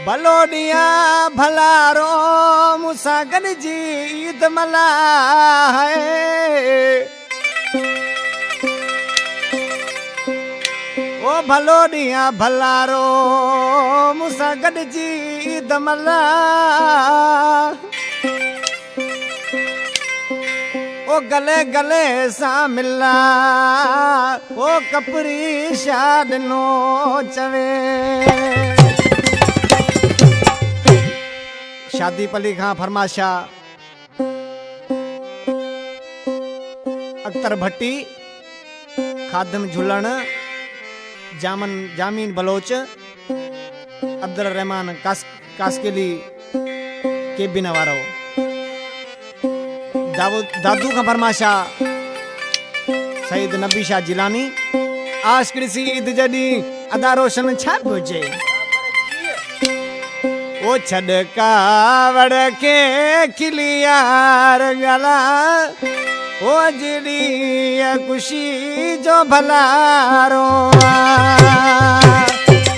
भलो दिया भलारो मुसागर जी ईद मला है ओ भलो दिया भलारो मुसागर जी ईद मला ओ गले गले सा मिला ओ कपरी शाद नो चवे शादी पली खां फरमाशा अख्तर भट्टी खादम झुलन जामीन बलोच अब्दुल रहमान कास्केली केबिन वारो दादू का फरमाशा सईद नबी शाह जिलानी आशिक़ सी ईद जडी अदा रोशन छा पुजे ओ छड़कावड़ के खिलियार गला ओ जड़ी खुशी जो भलारो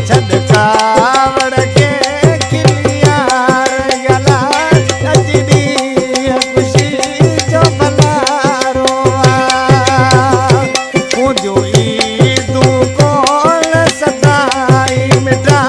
छड़कावड़ के खिलियार गला जड़ी खुशी जो भलारो जो ईदू कोल सदाई मिटा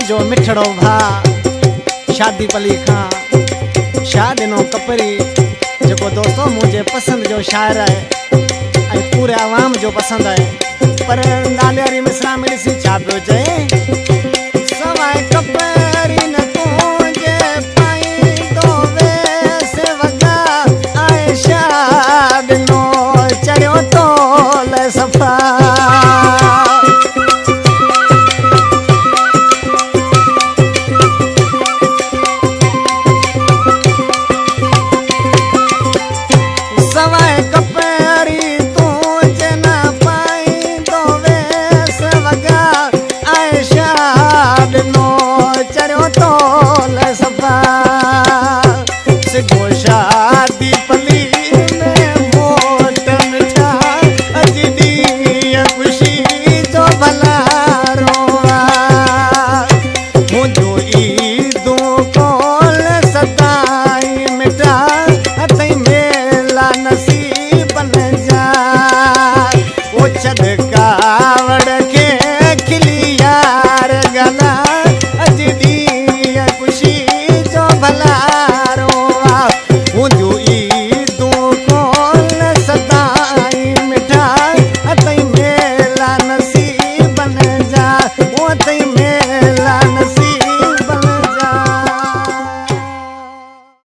मुझो मिठड़ो भा शादी पली खां शाह ॾिनो कपरी जेको दोस्तों मुझे पसंद जो शायर है ऐं पूरे आवाम जो पसंद है पर नालियारी मिसरा में ॾिसी छा पियो चए सवाइ कपरी न तुंहिंजे पाईंदो वेस वॻा ऐं शाह ॾिनो चढ़ियो तोल सफ़ा शादी पली में मोट मिठा अजदी खुशी जो भलारो मुझो ईदू कोल सदाई मिठा अथई मेला नसीब न जा वो छद कावड़ के खिली यार गला अजदी खुशी जो भलारो मेला नसीब बन जा वो